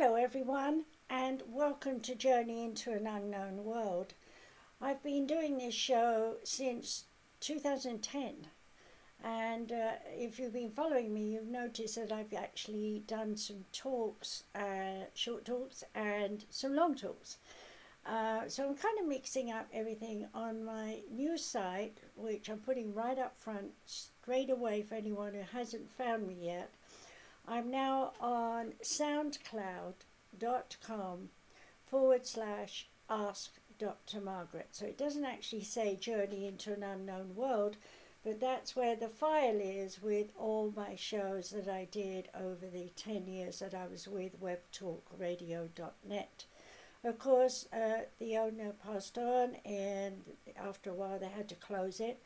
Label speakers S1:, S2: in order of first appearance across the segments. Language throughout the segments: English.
S1: Hello everyone, and welcome to Journey into an Unknown World. I've been doing this show since 2010, and if you've been following me, you've noticed that I've actually done some talks, short talks and some long talks. So I'm kind of mixing up everything on my new site, which I'm putting right up front straight away for anyone who hasn't found me yet. I'm now on soundcloud.com/Ask Dr. Margaret. So it doesn't actually say Journey into an Unknown World, but that's where the file is with all my shows that I did over the 10 years that I was with WebTalkRadio.net. Of course, the owner passed on, and after a while they had to close it.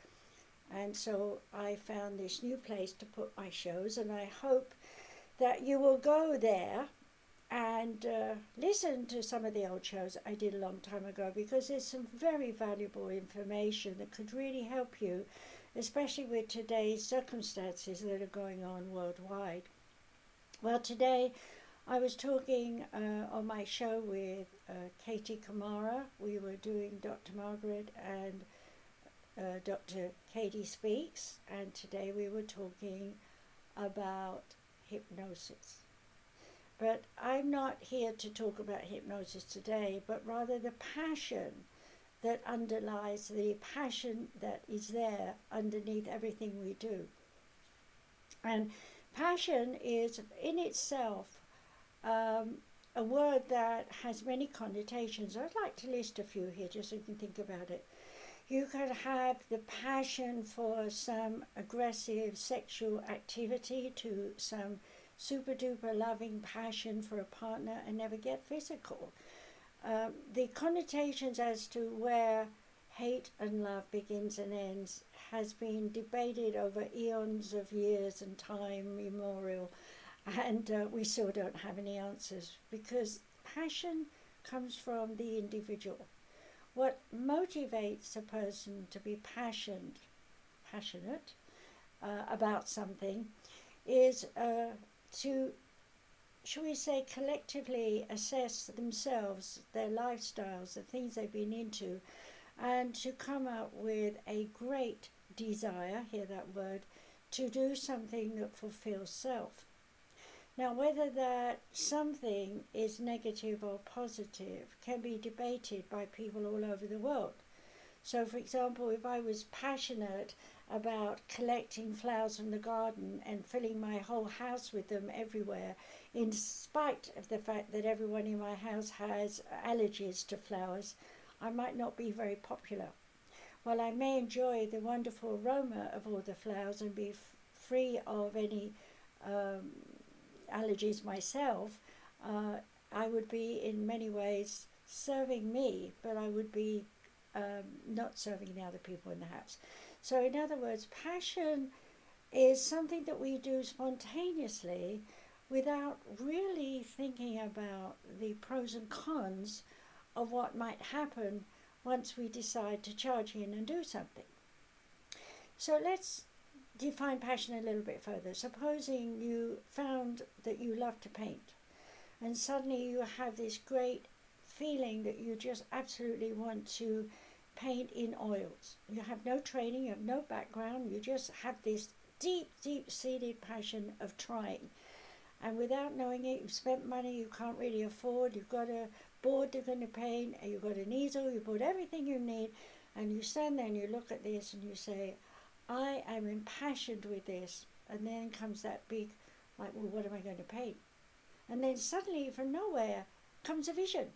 S1: And so I found this new place to put my shows, and I hope that you will go there and listen to some of the old shows I did a long time ago, because there's some very valuable information that could really help you, especially with today's circumstances that are going on worldwide. Well, today I was talking on my show with Katie Kamara. We were doing Dr. Margaret and Dr. Katie Speaks, and today we were talking about hypnosis. But I'm not here to talk about hypnosis today, but rather the passion that underlies, the passion that is there underneath everything we do. And passion is in itself a word that has many connotations. I'd like to list a few here just so you can think about it. You could have the passion for some aggressive sexual activity, to some super duper loving passion for a partner and never get physical. The connotations as to where hate and love begins and ends has been debated over eons of years and time immemorial, and we still don't have any answers, because passion comes from the individual. What motivates a person to be passionate about something is to, shall we say, collectively assess themselves, their lifestyles, the things they've been into, and to come up with a great desire, hear that word, to do something that fulfills self. Now, whether that something is negative or positive can be debated by people all over the world. So, for example, if I was passionate about collecting flowers from the garden and filling my whole house with them everywhere, in spite of the fact that everyone in my house has allergies to flowers, I might not be very popular. While I may enjoy the wonderful aroma of all the flowers and be free of any allergies myself, I would be in many ways serving me, but I would be not serving the other people in the house. So in other words, passion is something that we do spontaneously without really thinking about the pros and cons of what might happen once we decide to charge in and do something. So let's define passion a little bit further. Supposing you found that you love to paint, and suddenly you have this great feeling that you just absolutely want to paint in oils. You have no training, you have no background, you just have this deep, deep-seated passion of trying. And without knowing it, you've spent money you can't really afford, you've got a board you're going to paint, and you've got an easel, you've bought everything you need, and you stand there and you look at this and you say, I am impassioned with this. And then comes that big, like, well, what am I going to paint? And then suddenly, from nowhere, comes a vision.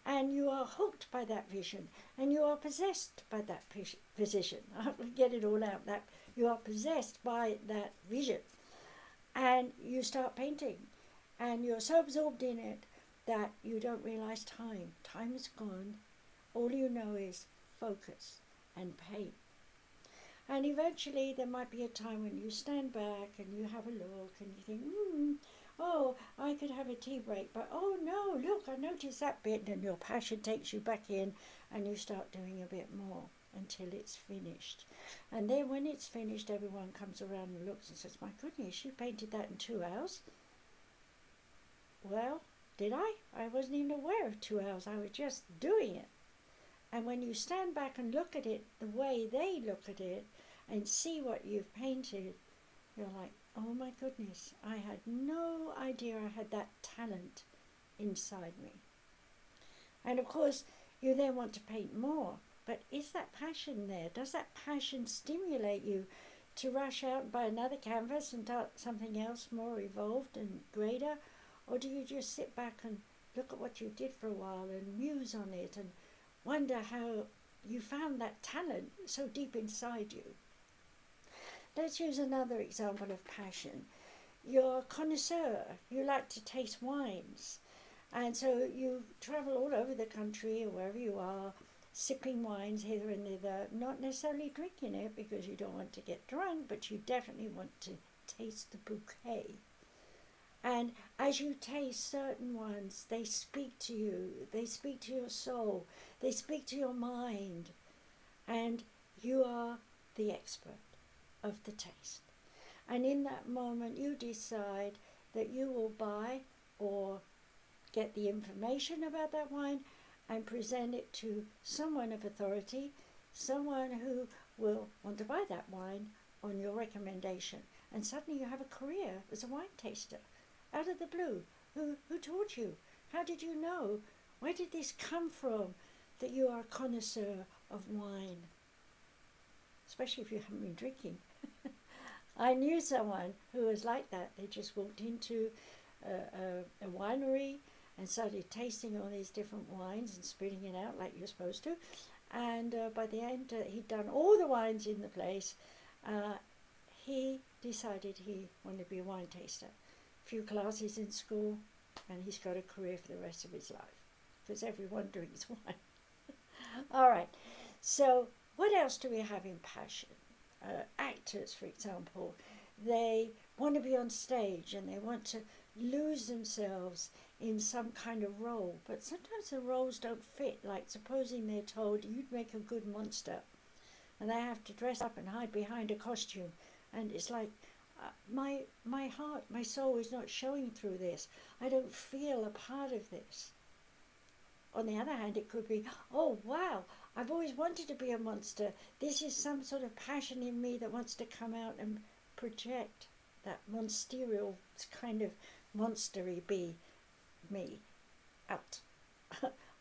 S1: And you are hooked by that vision. And you are possessed by that vision. I'll get it all out. That you are possessed by that vision. And you start painting. And you're so absorbed in it that you don't realize time. Time is gone. All you know is focus and paint. And eventually there might be a time when you stand back and you have a look and you think, oh, I could have a tea break, but oh no, look, I noticed that bit, and your passion takes you back in and you start doing a bit more until it's finished. And then when it's finished, everyone comes around and looks and says, my goodness, you painted that in 2 hours? Well, did I? I wasn't even aware of 2 hours. I was just doing it. And when you stand back and look at it the way they look at it and see what you've painted, you're like, oh my goodness, I had no idea I had that talent inside me. And of course, you then want to paint more. But is that passion there? Does that passion stimulate you to rush out and buy another canvas and start something else more evolved and greater? Or do you just sit back and look at what you did for a while and muse on it and wonder how you found that talent so deep inside you? Let's use another example of passion. You're a connoisseur. You like to taste wines. And so you travel all over the country or wherever you are, sipping wines hither and thither, not necessarily drinking it because you don't want to get drunk, but you definitely want to taste the bouquet. And as you taste certain ones, they speak to you, they speak to your soul, they speak to your mind, and you are the expert of the taste. And in that moment, you decide that you will buy or get the information about that wine and present it to someone of authority, someone who will want to buy that wine on your recommendation. And suddenly you have a career as a wine taster, out of the blue. Who taught you? How did you know? Where did this come from that you are a connoisseur of wine? Especially if you haven't been drinking. I knew someone who was like that. They just walked into a winery and started tasting all these different wines and spitting it out like you're supposed to. And by the end, he'd done all the wines in the place. He decided he wanted to be a wine taster. A few classes in school, and he's got a career for the rest of his life because everyone drinks wine. All right, so what else do we have in passion? Actors, for example, they want to be on stage and they want to lose themselves in some kind of role, but sometimes the roles don't fit. Like supposing they're told you'd make a good monster and they have to dress up and hide behind a costume, and it's like my heart, my soul is not showing through this. I don't feel a part of this. On the other hand, it could be, oh wow, I've always wanted to be a monster. This is some sort of passion in me that wants to come out and project that monsterial kind of monstery be me out.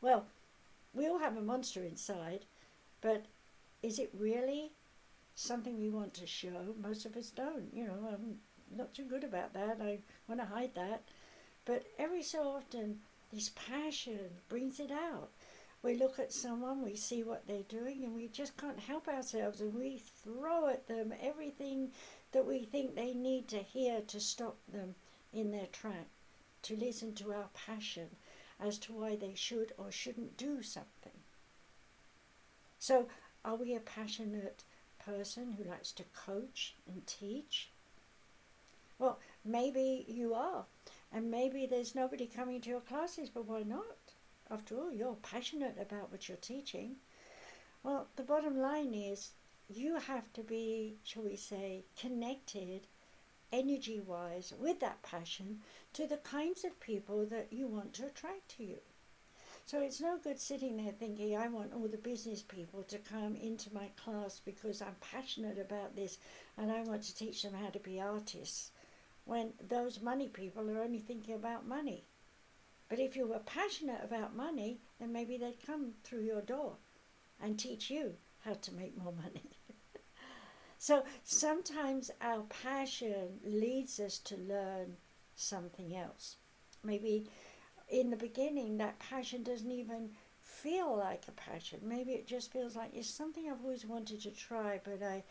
S1: Well, we all have a monster inside, but is it really something we want to show? Most of us don't. I'm not too good about that. I want to hide that. But every so often, this passion brings it out. We look at someone, we see what they're doing, and we just can't help ourselves, and we throw at them everything that we think they need to hear to stop them in their track, to listen to our passion as to why they should or shouldn't do something. So, are we a passionate person who likes to coach and teach? Well, maybe you are, and maybe there's nobody coming to your classes, but why not? After all, you're passionate about what you're teaching. Well, the bottom line is you have to be, shall we say, connected energy-wise with that passion to the kinds of people that you want to attract to you. So it's no good sitting there thinking, I want all the business people to come into my class because I'm passionate about this and I want to teach them how to be artists, when those money people are only thinking about money. But if you were passionate about money, then maybe they'd come through your door and teach you how to make more money. So sometimes our passion leads us to learn something else. Maybe in the beginning that passion doesn't even feel like a passion. Maybe it just feels like it's something I've always wanted to try, but I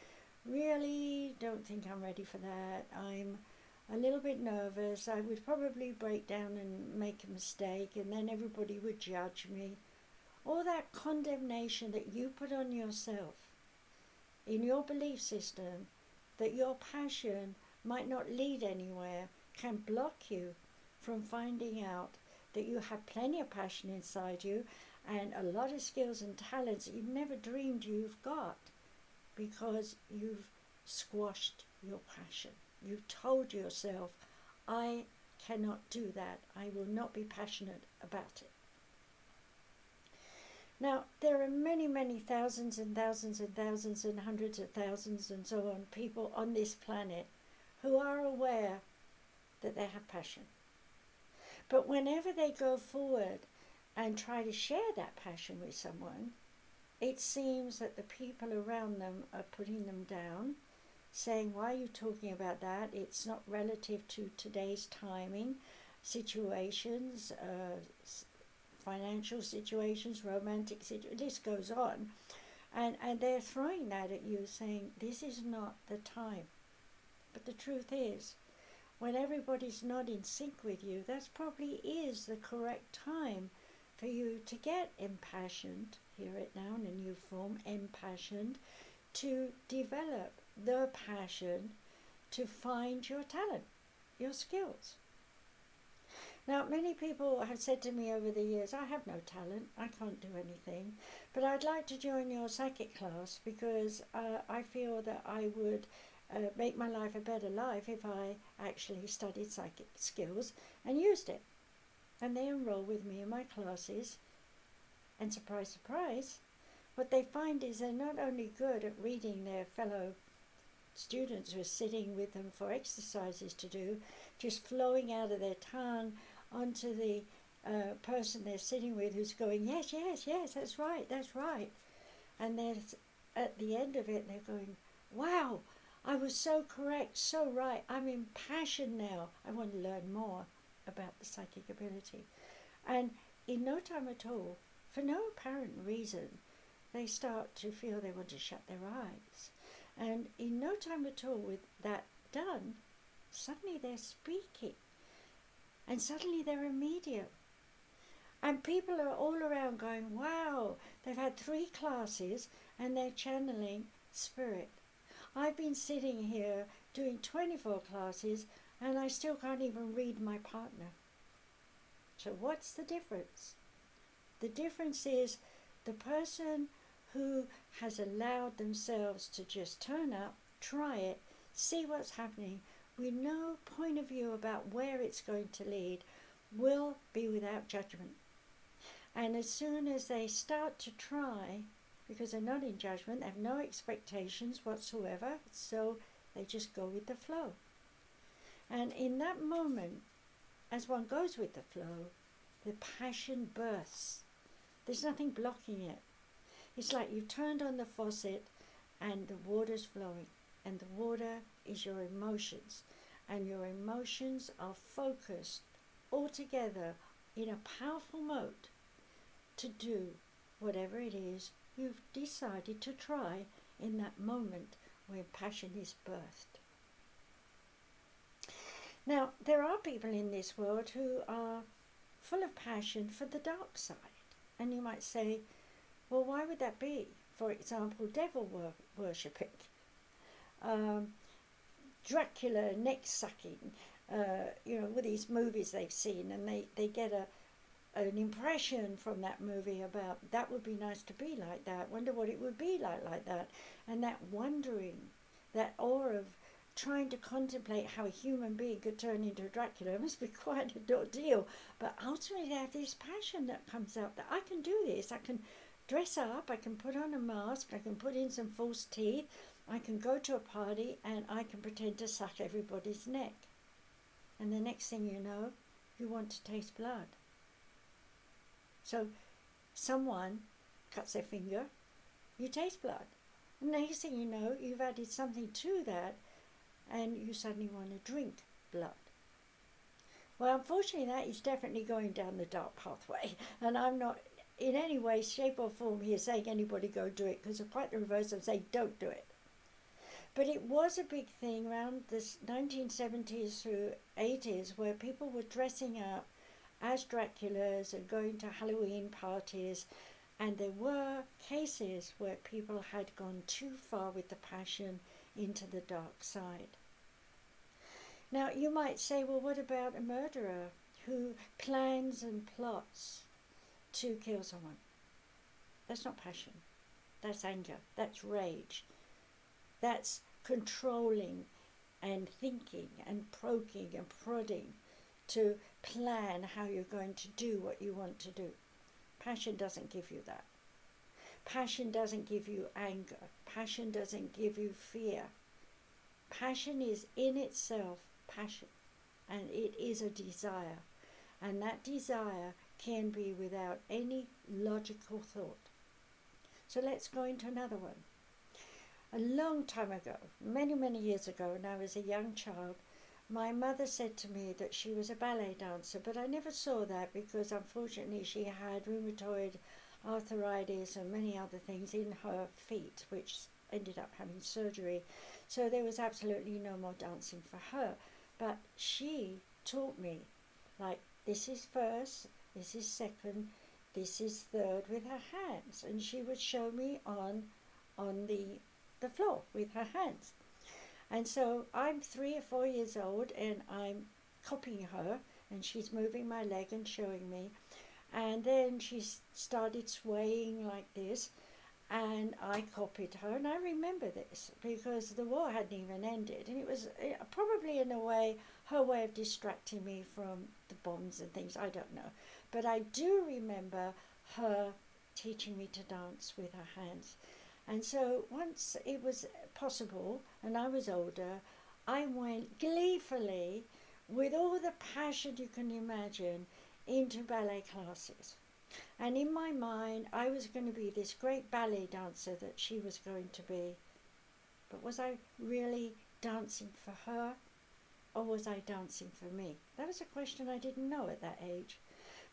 S1: really don't think I'm ready for that. I'm a little bit nervous. I would probably break down and make a mistake, and then everybody would judge me. All that condemnation that you put on yourself in your belief system that your passion might not lead anywhere can block you from finding out that you have plenty of passion inside you and a lot of skills and talents that you've never dreamed you've got because you've squashed your passion. You've told yourself, I cannot do that. I will not be passionate about it. Now, there are many, many thousands and thousands and thousands and hundreds of thousands and so on people on this planet who are aware that they have passion. But whenever they go forward and try to share that passion with someone, it seems that the people around them are putting them down, saying, why are you talking about that? It's not relative to today's timing, situations, financial situations, romantic situations, this goes on. And they're throwing that at you, saying, this is not the time. But the truth is, when everybody's not in sync with you, that probably is the correct time for you to get impassioned, hear it now in a new form, impassioned, to develop the passion to find your talent, your skills. Now, many people have said to me over the years, I have no talent, I can't do anything, but I'd like to join your psychic class because I feel that I would make my life a better life if I actually studied psychic skills and used it. And they enroll with me in my classes, and surprise, surprise, what they find is they're not only good at reading their fellow students who are sitting with them for exercises to do, just flowing out of their tongue onto the person they're sitting with who's going, yes, yes, yes, that's right, that's right. And there's, at the end of it, they're going, wow, I was so correct, so right, I'm impassioned now. I want to learn more about the psychic ability. And in no time at all, for no apparent reason, they start to feel they want to shut their eyes. And in no time at all, with that done, suddenly they're speaking. And suddenly they're a medium. And people are all around going, wow, they've had 3 classes and they're channeling spirit. I've been sitting here doing 24 classes and I still can't even read my partner. So what's the difference? The difference is the person who has allowed themselves to just turn up, try it, see what's happening, with no point of view about where it's going to lead, will be without judgment. And as soon as they start to try, because they're not in judgment, they have no expectations whatsoever, so they just go with the flow. And in that moment, as one goes with the flow, the passion bursts. There's nothing blocking it. It's like you've turned on the faucet and the water's flowing, and the water is your emotions, and your emotions are focused all together in a powerful mode to do whatever it is you've decided to try in that moment when passion is birthed. Now, there are people in this world who are full of passion for the dark side. And you might say, well, why would that be? For example, devil worshipping, Dracula neck sucking, with these movies they've seen, and they get an impression from that movie about that would be nice to be like that, wonder what it would be like that, and that wondering, that awe of trying to contemplate how a human being could turn into a Dracula must be quite an ordeal. But ultimately they have this passion that comes up, that I can do this, I can dress up, I can put on a mask, I can put in some false teeth, I can go to a party and I can pretend to suck everybody's neck. And the next thing you know, you want to taste blood. So someone cuts their finger, you taste blood. And the next thing you know, you've added something to that and you suddenly want to drink blood. Well, unfortunately, that is definitely going down the dark pathway. And I'm not in any way, shape or form here saying anybody go do it, because quite the reverse, I'm saying don't do it. But it was a big thing around the 1970s through 80s where people were dressing up as Draculas and going to Halloween parties. And there were cases where people had gone too far with the passion into the dark side. Now, you might say, well, what about a murderer who plans and plots to kill someone? That's not passion. That's anger. That's rage. That's controlling and thinking and poking and prodding to plan how you're going to do what you want to do. Passion doesn't give you that. Passion doesn't give you anger. Passion doesn't give you fear. Passion is in itself passion, and it is a desire. And that desire can be without any logical thought. So let's go into another one. A long time ago, many, many years ago, when I was a young child, my mother said to me that she was a ballet dancer, but I never saw that because unfortunately she had rheumatoid arthritis and many other things in her feet, which ended up having surgery. So there was absolutely no more dancing for her. But she taught me, like, this is first, this is second, this is third with her hands. And she would show me on the floor with her hands. And so I'm 3 or 4 years old and I'm copying her, and she's moving my leg and showing me. And then she started swaying like this, and I copied her. And I remember this because the war hadn't even ended, and it was probably in a way her way of distracting me from the bombs and things, I don't know. But I do remember her teaching me to dance with her hands. And so once it was possible and I was older, I went gleefully, with all the passion you can imagine, into ballet classes. And in my mind, I was going to be this great ballet dancer that she was going to be. But was I really dancing for her, or was I dancing for me? That was a question I didn't know at that age.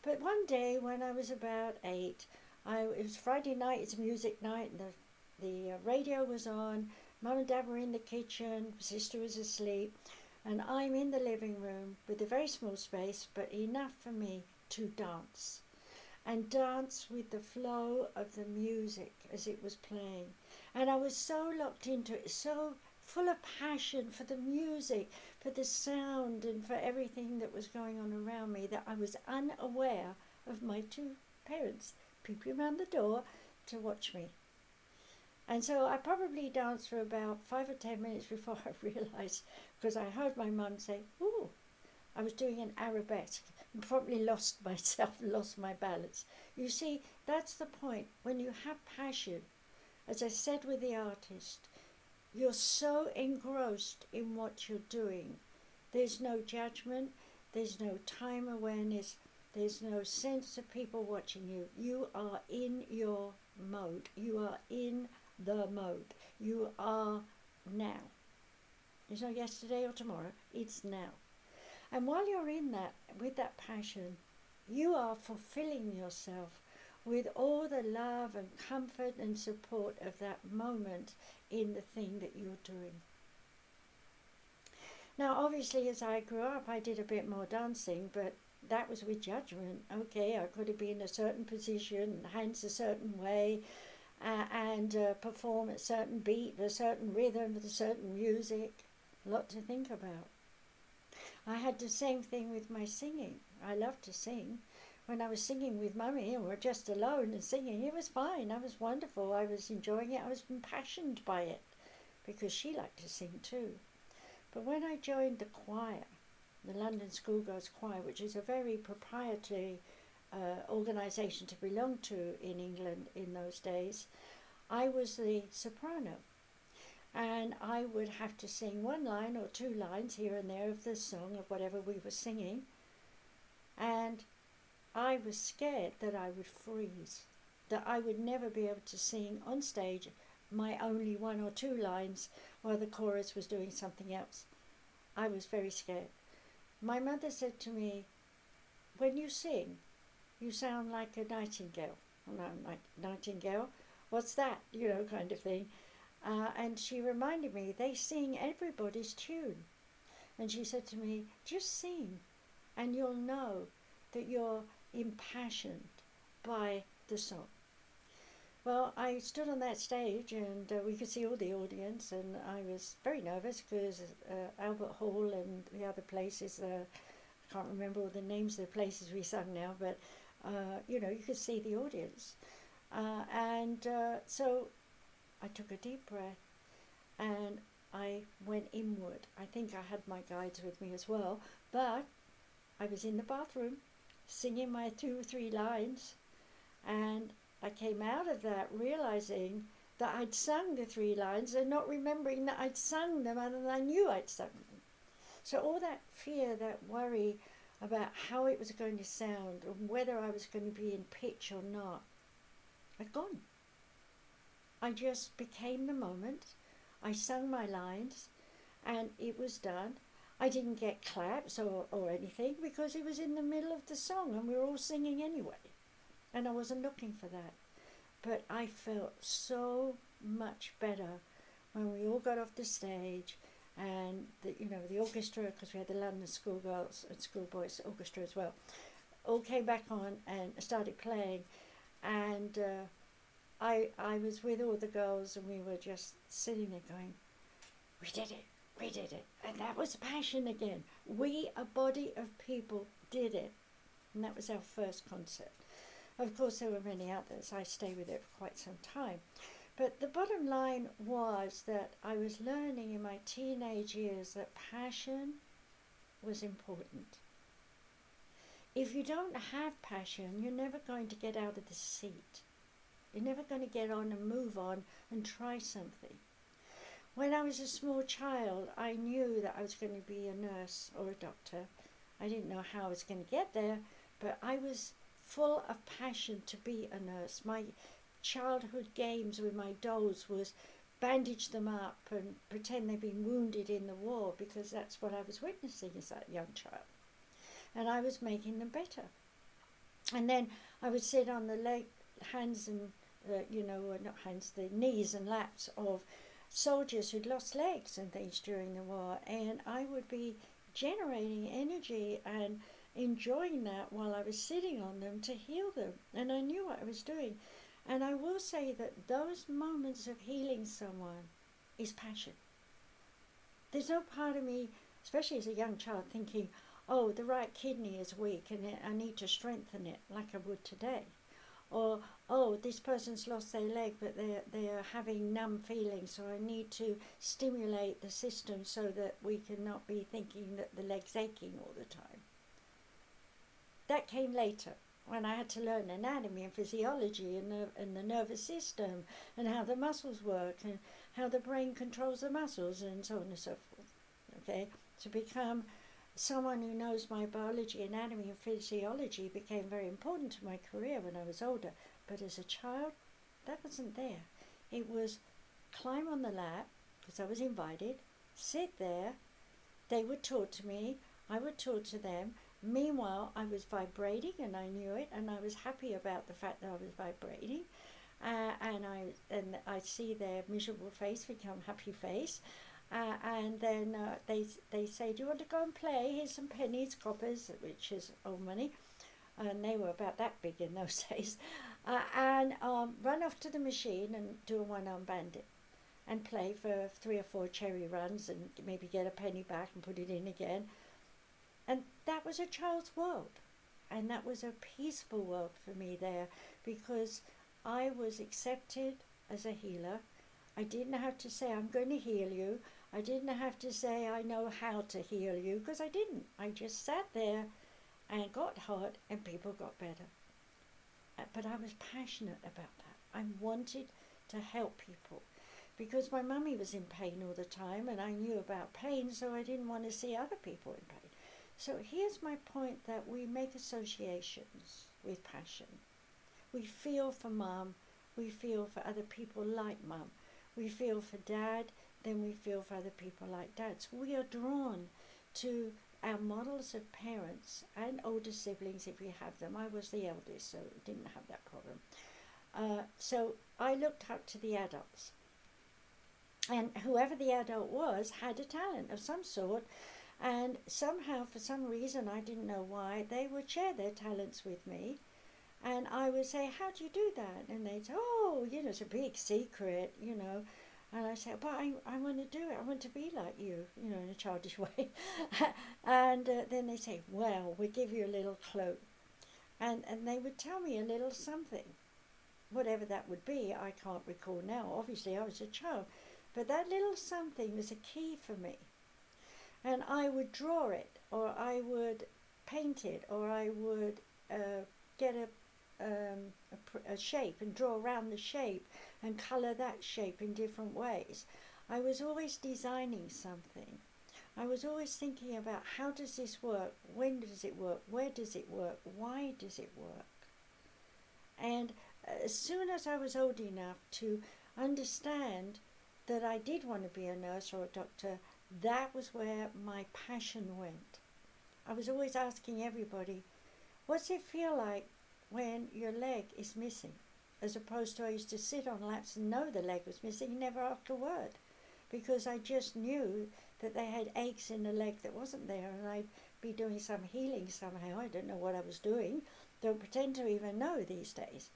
S1: But one day when I was about 8, it was Friday night, it's music night, and the radio was on. Mum and Dad were in the kitchen, sister was asleep, and I'm in the living room with a very small space, but enough for me to dance. And dance with the flow of the music as it was playing. And I was so locked into it, so full of passion for the music, for the sound, and for everything that was going on around me, that I was unaware of my 2 parents peeping around the door to watch me. And so I probably danced for about 5 or 10 minutes before I realised, because I heard my mum say, "Ooh," I was doing an arabesque and probably lost myself, lost my balance. You see, that's the point. When you have passion, as I said with the artist, you're so engrossed in what you're doing. There's no judgment, there's no time awareness, there's no sense of people watching you. You are in your mode. You are in the mode. You are now. There's no yesterday or tomorrow. It's now. And while you're in that, with that passion, you are fulfilling yourself with all the love and comfort and support of that moment in the thing that you're doing. Now, obviously, as I grew up, I did a bit more dancing, but that was with judgment. Okay, I could have been in a certain position, hands a certain way, and perform at a certain beat, with a certain rhythm, with a certain music. A lot to think about. I had the same thing with my singing. I loved to sing. When I was singing with Mummy and we're just alone and singing, it was fine. I was wonderful. I was enjoying it. I was impassioned by it because she liked to sing too. But when I joined the choir, the London Schoolgirls choir, which is a very proprietary organisation to belong to in England in those days, I was the soprano. And I would have to sing 1 line or 2 lines here and there of the song of whatever we were singing. And I was scared that I would freeze, that I would never be able to sing on stage my only 1 or 2 lines while the chorus was doing something else. I was very scared. My mother said to me, "When you sing, you sound like a nightingale." Well, I'm like, "Nightingale? What's that?" Kind of thing. And she reminded me, they sing everybody's tune. And she said to me, "Just sing, and you'll know that you're impassioned by the song." Well, I stood on that stage and we could see all the audience, and I was very nervous because Albert Hall and the other places, I can't remember all the names of the places we sung now, but you could see the audience. So I took a deep breath and I went inward. I think I had my guides with me as well, but I was in the bathroom singing my 2 or 3 lines, and I came out of that realizing that I'd sung the 3 lines and not remembering that I'd sung them other than I knew I'd sung them. So all that fear, that worry about how it was going to sound and whether I was going to be in pitch or not, had gone. I just became the moment. I sung my lines and it was done. I didn't get claps or anything because it was in the middle of the song and we were all singing anyway. And I wasn't looking for that. But I felt so much better when we all got off the stage and the orchestra, because we had the London Schoolgirls and Schoolboys Orchestra as well, all came back on and started playing. And I was with all the girls and we were just sitting there going, we did it. We did it. And that was passion again. We, a body of people, did it. And that was our first concert. Of course, there were many others. I stayed with it for quite some time. But the bottom line was that I was learning in my teenage years that passion was important. If you don't have passion, you're never going to get out of the seat. You're never going to get on and move on and try something. When I was a small child, I knew that I was going to be a nurse or a doctor. I didn't know how I was going to get there, but I was full of passion to be a nurse. My childhood games with my dolls was bandage them up and pretend they'd been wounded in the war, because that's what I was witnessing as that young child. And I was making them better. And then I would sit on the hands and, the knees and laps of soldiers who'd lost legs and things during the war, and I would be generating energy and enjoying that while I was sitting on them to heal them, and I knew what I was doing. And I will say that those moments of healing someone is passion. There's no part of me, especially as a young child, thinking, oh, the right kidney is weak and I need to strengthen it like I would today. Or, oh, this person's lost their leg but they're having numb feelings, so I need to stimulate the system so that we cannot be thinking that the leg's aching all the time. That came later, when I had to learn anatomy and physiology and the nervous system and how the muscles work and how the brain controls the muscles and so on and so forth. Okay, to become someone who knows my biology, anatomy and physiology became very important to my career when I was older. But as a child, that wasn't there. It was climb on the lap, because I was invited, sit there, they would talk to me, I would talk to them. Meanwhile, I was vibrating and I knew it, and I was happy about the fact that I was vibrating. And I see their miserable face become happy face. And then they say, do you want to go and play? Here's some pennies, coppers, which is old money. And they were about that big in those days. And run off to the machine and do a one-arm bandit. And play for 3 or 4 cherry runs and maybe get a penny back and put it in again. And that was a child's world. And that was a peaceful world for me there, because I was accepted as a healer. I didn't have to say, I'm going to heal you. I didn't have to say, I know how to heal you, because I didn't. I just sat there and got hot and people got better. But I was passionate about that. I wanted to help people, because my mummy was in pain all the time and I knew about pain, so I didn't want to see other people in pain. So here's my point, that we make associations with passion. We feel for mum, we feel for other people like mum. We feel for dad, then we feel for other people like dad. So we are drawn to our models of parents and older siblings if we have them. I was the eldest, so didn't have that problem. So I looked up to the adults. And whoever the adult was had a talent of some sort. And somehow, for some reason, I didn't know why, they would share their talents with me. And I would say, how do you do that? And they'd say, oh, it's a big secret, And I said, but I want to do it. I want to be like you, in a childish way. And then they say, well, we'll give you a little clue. And they would tell me a little something. Whatever that would be, I can't recall now. Obviously, I was a child. But that little something was a key for me. And I would draw it, or I would paint it, or I would get a shape and draw around the shape and colour that shape in different ways. I was always designing something. I was always thinking about how does this work, when does it work, where does it work, why does it work? And as soon as I was old enough to understand that I did want to be a nurse or a doctor, that was where my passion went. I was always asking everybody, what's it feel like when your leg is missing? As opposed to I used to sit on laps and know the leg was missing and never ask a word, because I just knew that they had aches in the leg that wasn't there, and I'd be doing some healing somehow. I don't know what I was doing. Don't pretend to even know these days.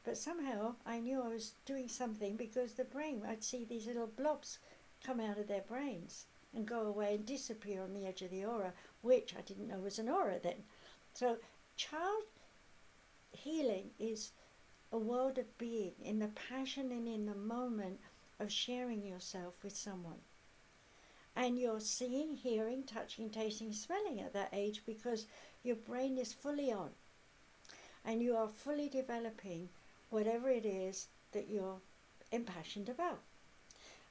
S1: But somehow I knew I was doing something, because the brain, I'd see these little blobs come out of their brains and go away and disappear on the edge of the aura, which I didn't know was an aura then. So child healing is a world of being in the passion and in the moment of sharing yourself with someone. And you're seeing, hearing, touching, tasting, smelling at that age, because your brain is fully on and you are fully developing whatever it is that you're impassioned about.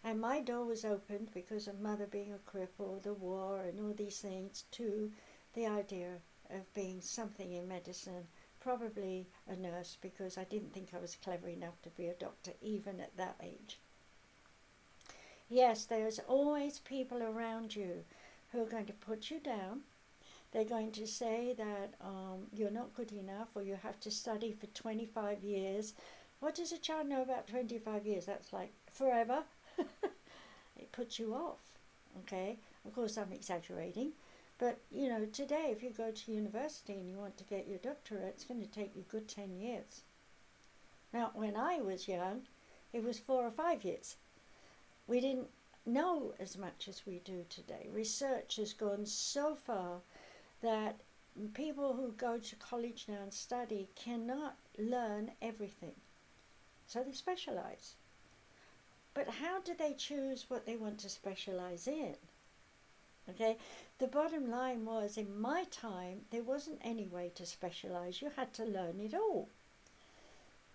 S1: And my door was opened because of mother being a cripple, the war and all these things, to the idea of being something in medicine, probably a nurse, because I didn't think I was clever enough to be a doctor even at that age. Yes, there's always people around you who are going to put you down. They're going to say that you're not good enough, or you have to study for 25 years. What does a child know about 25 years? That's like forever. It puts you off, okay? Of course, I'm exaggerating. But, you know, today, if you go to university and you want to get your doctorate, it's going to take you a good 10 years. Now, when I was young, it was 4 or 5 years. We didn't know as much as we do today. Research has gone so far that people who go to college now and study cannot learn everything. So they specialize. But how do they choose what they want to specialize in? Okay, the bottom line was, in my time, there wasn't any way to specialize. You had to learn it all.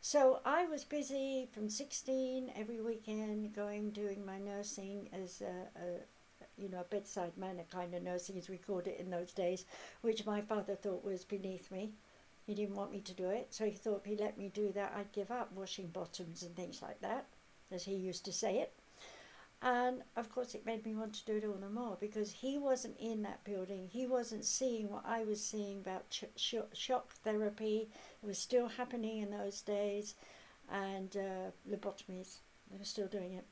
S1: So I was busy from 16 every weekend, doing my nursing as a bedside manner kind of nursing, as we called it in those days, which my father thought was beneath me. He didn't want me to do it, so he thought if he let me do that, I'd give up washing bottoms and things like that, as he used to say it. And of course it made me want to do it all the more, because he wasn't in that building. He wasn't seeing what I was seeing about shock therapy. It was still happening in those days, and lobotomies. They were still doing it.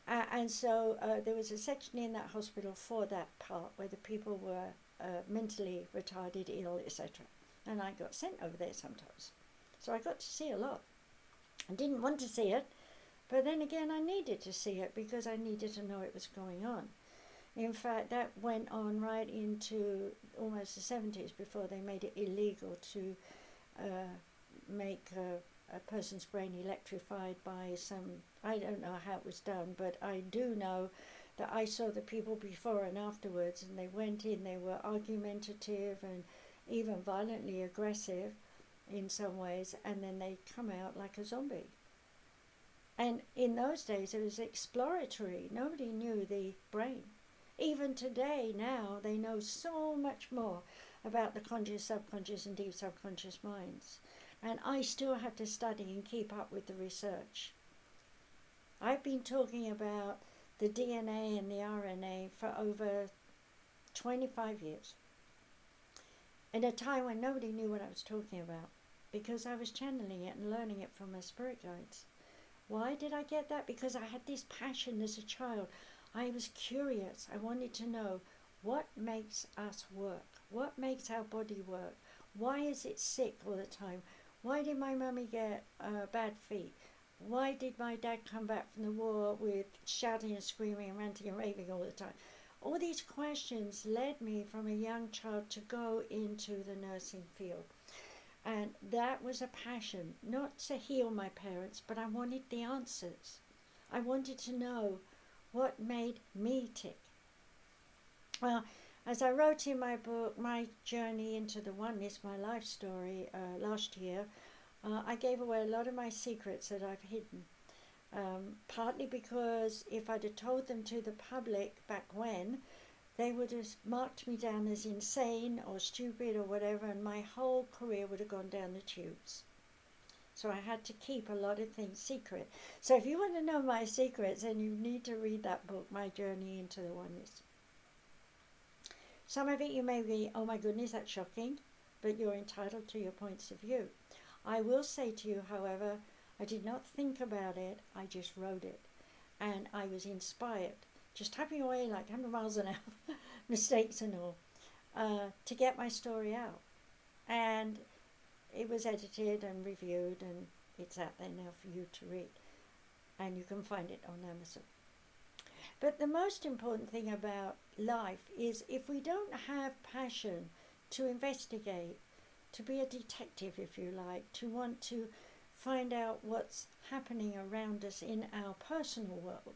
S1: And so there was a section in that hospital for that part, where the people were mentally retarded, ill, etc. And I got sent over there sometimes. So I got to see a lot. I didn't want to see it, but then again I needed to see it, because I needed to know it was going on. In fact, that went on right into almost the 70s, before they made it illegal to make a person's brain electrified by some, I don't know how it was done, but I do know that I saw the people before and afterwards, and they went in, they were argumentative and even violently aggressive in some ways, and then they come out like a zombie. And in those days it was exploratory. Nobody knew the brain. Even today, now, they know so much more about the conscious, subconscious and deep subconscious minds. And I still have to study and keep up with the research. I've been talking about the DNA and the RNA for over 25 years. In a time when nobody knew what I was talking about, because I was channeling it and learning it from my spirit guides. Why did I get that? Because I had this passion as a child. I was curious. I wanted to know what makes us work. What makes our body work? Why is it sick all the time? Why did my mummy get bad feet? Why did my dad come back from the war with shouting and screaming and ranting and raving all the time? All these questions led me from a young child to go into the nursing field. And that was a passion, not to heal my parents, but I wanted the answers. I wanted to know what made me tick. Well, As I wrote in my book, My Journey into the Oneness, My Life Story, last year, I gave away a lot of my secrets that I've hidden. Partly because if I'd have told them to the public back when, they would have marked me down as insane or stupid or whatever, and my whole career would have gone down the tubes. So I had to keep a lot of things secret. So if you want to know my secrets, then you need to read that book, My Journey into the Oneness. Some of it you may be, oh my goodness, that's shocking, but you're entitled to your points of view. I will say to you, however, I did not think about it, I just wrote it. And I was inspired, just tapping away like 100 miles an hour, mistakes and all, to get my story out. And it was edited and reviewed, and it's out there now for you to read. And you can find it on Amazon. But the most important thing about life is if we don't have passion to investigate, to be a detective if you like, to want to find out what's happening around us in our personal world,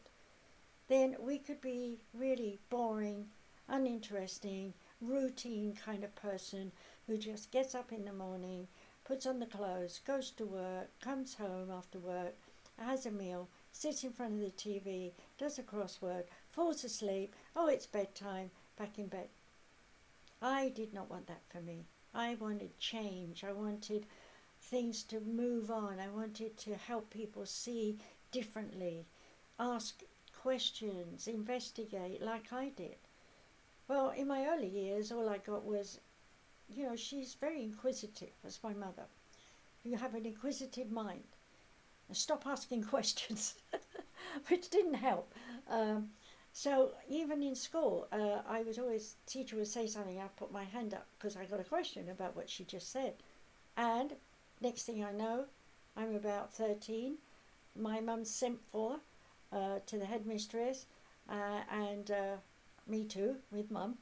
S1: then we could be really boring, uninteresting, routine kind of person who just gets up in the morning, puts on the clothes, goes to work, comes home after work, has a meal, sits in front of the TV, does a crossword, falls asleep, oh it's bedtime, back in bed. I did not want that for me. I wanted change. I wanted things to move on. I wanted to help people see differently, ask questions, investigate like I did. Well, in my early years, all I got was, she's very inquisitive, as my mother. You have an inquisitive mind. Stop asking questions, which didn't help. So even in school, teacher would say something, I'd put my hand up because I got a question about what she just said. And next thing I know, I'm about 13. My mum's sent for to the headmistress, and me too, with mum.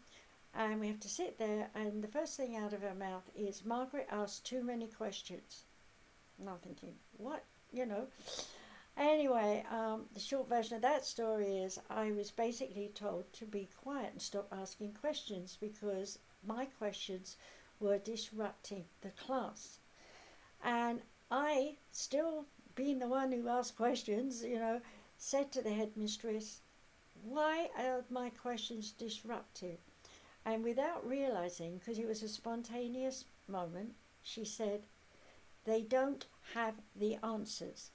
S1: And we have to sit there, and the first thing out of her mouth is, Margaret asked too many questions. And I'm thinking, what? Anyway, the short version of that story is I was basically told to be quiet and stop asking questions because my questions were disrupting the class. And I, still being the one who asked questions, said to the headmistress, why are my questions disruptive? And without realizing, because it was a spontaneous moment, she said, they don't have the answers.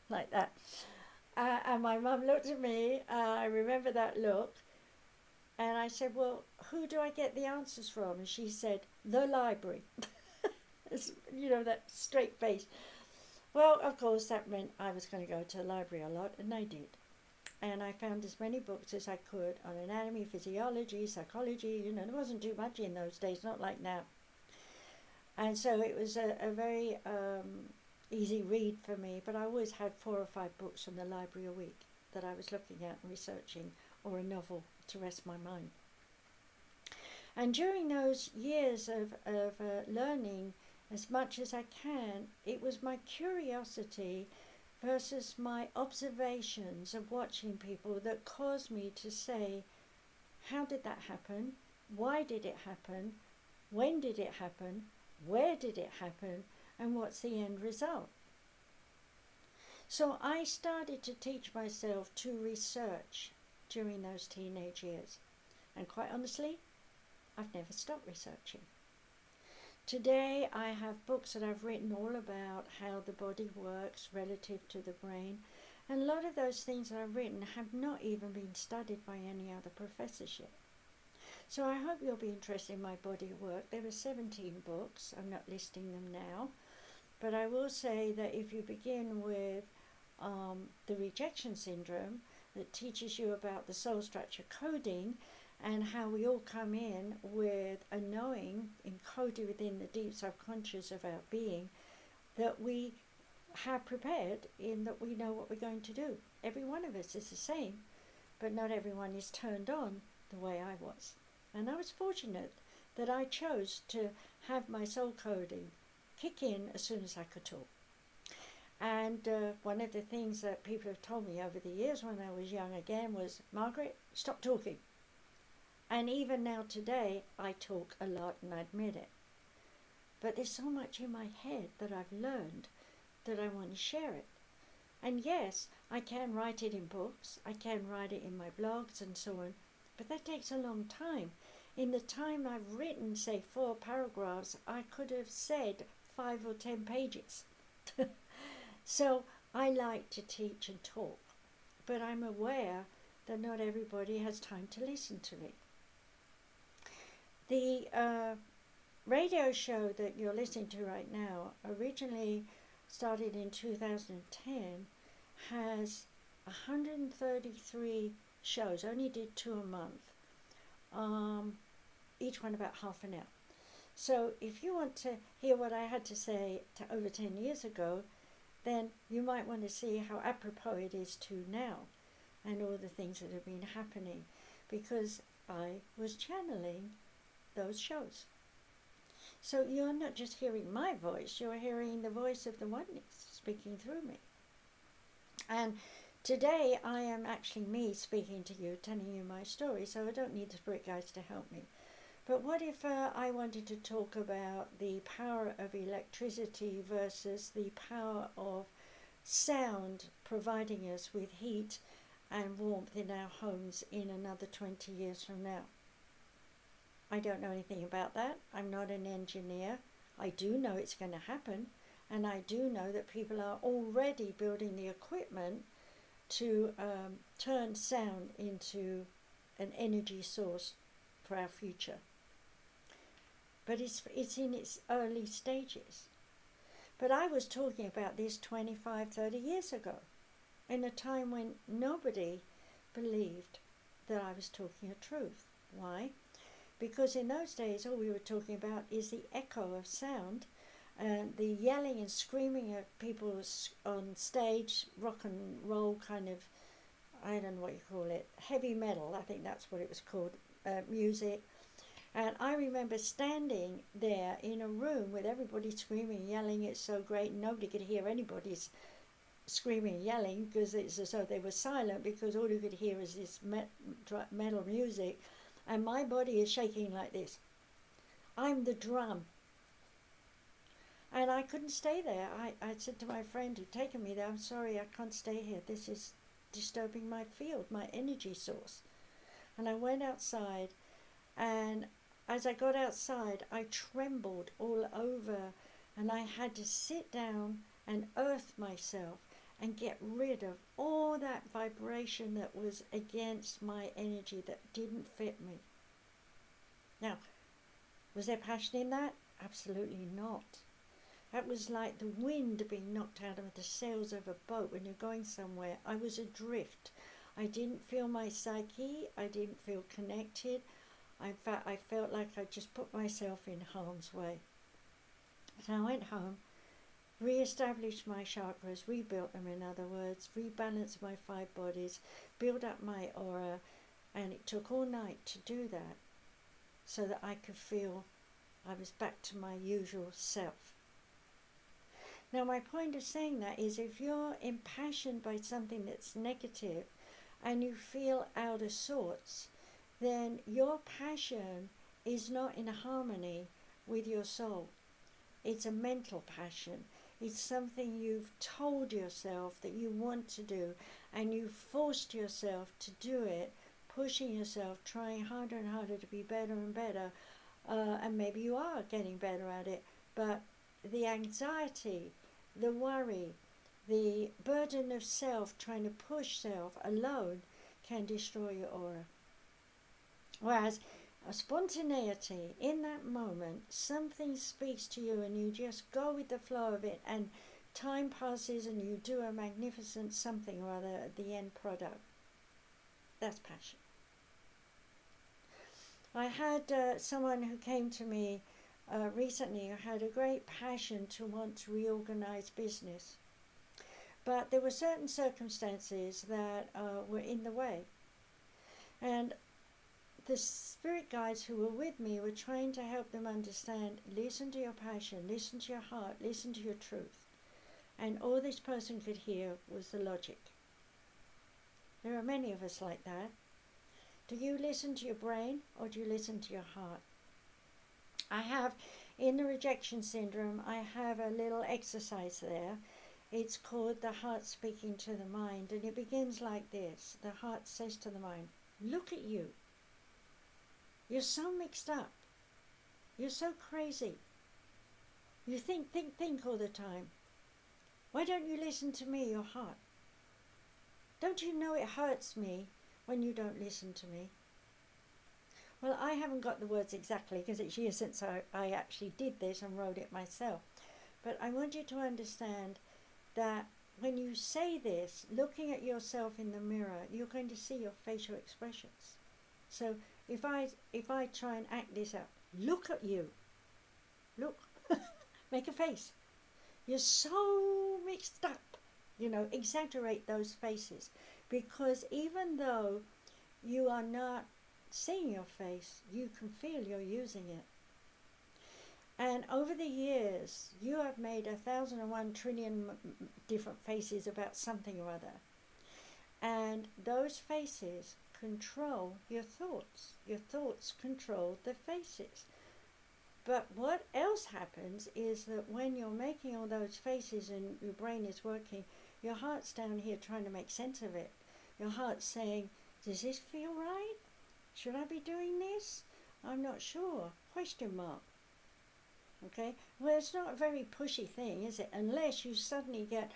S1: Like that. And my mum looked at me, I remember that look, and I said, well, who do I get the answers from? And she said, the library. That straight face. Well, of course, that meant I was going to go to the library a lot, and I did. And I found as many books as I could on anatomy, physiology, psychology. There wasn't too much in those days, not like now. And so it was a very easy read for me, but I always had 4 or 5 books from the library a week that I was looking at and researching, or a novel to rest my mind. And during those years of learning as much as I can, it was my curiosity versus my observations of watching people that caused me to say, how did that happen? Why did it happen? When did it happen? Where did it happen? And what's the end result? So I started to teach myself to research during those teenage years. And quite honestly, I've never stopped researching. Today I have books that I've written all about how the body works relative to the brain. And a lot of those things that I've written have not even been studied by any other professors yet. So I hope you'll be interested in my body of work. There are 17 books. I'm not listing them now. But I will say that if you begin with the rejection syndrome that teaches you about the soul structure coding and how we all come in with a knowing encoded within the deep subconscious of our being that we have prepared in that we know what we're going to do. Every one of us is the same, but not everyone is turned on the way I was. And I was fortunate that I chose to have my soul coding kick in as soon as I could talk. And one of the things that people have told me over the years when I was young again was, Margaret, stop talking. And even now today, I talk a lot and I admit it. But there's so much in my head that I've learned that I want to share it. And yes, I can write it in books, I can write it in my blogs and so on, but that takes a long time. In the time I've written, say, 4 paragraphs, I could have said 5 or 10 pages. So I like to teach and talk, but I'm aware that not everybody has time to listen to me. The radio show that you're listening to right now originally started in 2010, has 133 shows, only did 2 a month, each one about half an hour. So if you want to hear what I had to say over 10 years ago, then you might want to see how apropos it is to now and all the things that have been happening, because I was channeling those shows. So you're not just hearing my voice, you're hearing the voice of the Oneness speaking through me. And today I am actually me speaking to you, telling you my story, so I don't need the spirit guides to help me. But what if I wanted to talk about the power of electricity versus the power of sound providing us with heat and warmth in our homes in another 20 years from now? I don't know anything about that. I'm not an engineer. I do know it's going to happen, and I do know that people are already building the equipment to turn sound into an energy source for our future. But it's in its early stages. But I was talking about this 25, 30 years ago, in a time when nobody believed that I was talking the truth. Why? Because in those days, all we were talking about is the echo of sound, the yelling and screaming of people on stage, rock and roll kind of, I don't know what you call it, heavy metal, I think that's what it was called, music. And I remember standing there in a room with everybody screaming, yelling, it's so great, nobody could hear anybody's screaming and yelling, because it's as though they were silent, because all you could hear is this metal music. And my body is shaking like this. I'm the drum. And I couldn't stay there. I said to my friend who'd taken me there, I'm sorry, I can't stay here. This is disturbing my field, my energy source. And I went outside, and as I got outside, I trembled all over, and I had to sit down and earth myself and get rid of all that vibration that was against my energy, that didn't fit me. Now, was there passion in that? Absolutely not. That was like the wind being knocked out of the sails of a boat when you're going somewhere. I was adrift. I didn't feel my psyche. I didn't feel connected. In fact, I felt like I just put myself in harm's way. So I went home, re-established my chakras, rebuilt them, in other words, rebalanced my 5 bodies, built up my aura, and it took all night to do that so that I could feel I was back to my usual self. Now, my point of saying that is, if you're impassioned by something that's negative and you feel out of sorts, then your passion is not in harmony with your soul. It's a mental passion. It's something you've told yourself that you want to do, and you've forced yourself to do it, pushing yourself, trying harder and harder to be better and better, and maybe you are getting better at it, but the anxiety, the worry, the burden of self, trying to push self alone, can destroy your aura. Whereas a spontaneity, in that moment, something speaks to you and you just go with the flow of it, and time passes and you do a magnificent something or other at the end product. That's passion. I had someone who came to me recently who had a great passion to want to reorganize business. But there were certain circumstances that were in the way. And the spirit guides who were with me were trying to help them understand, listen to your passion, listen to your heart, listen to your truth. And all this person could hear was the logic. There are many of us like that. Do you listen to your brain or do you listen to your heart? I have, in the rejection syndrome, I have a little exercise there. It's called the heart speaking to the mind, and it begins like this. The heart says to the mind, look at you. You're so mixed up. You're so crazy. You think all the time. Why don't you listen to me, your heart? Don't you know it hurts me when you don't listen to me? Well, I haven't got the words exactly because it's years since I actually did this and wrote it myself. But I want you to understand that when you say this, looking at yourself in the mirror, you're going to see your facial expressions. So if I try and act this out, look at you. Look. Make a face. You're so mixed up. Exaggerate those faces. Because even though you are not seeing your face, you can feel you're using it. And over the years, you have made 1,001 trillion different faces about something or other. And those faces control your thoughts. Your thoughts control the faces. But what else happens is that when you're making all those faces and your brain is working, your heart's down here trying to make sense of it. Your heart's saying, does this feel right? Should I be doing this? I'm not sure. Question mark. Okay? Well, it's not a very pushy thing, is it? Unless you suddenly get,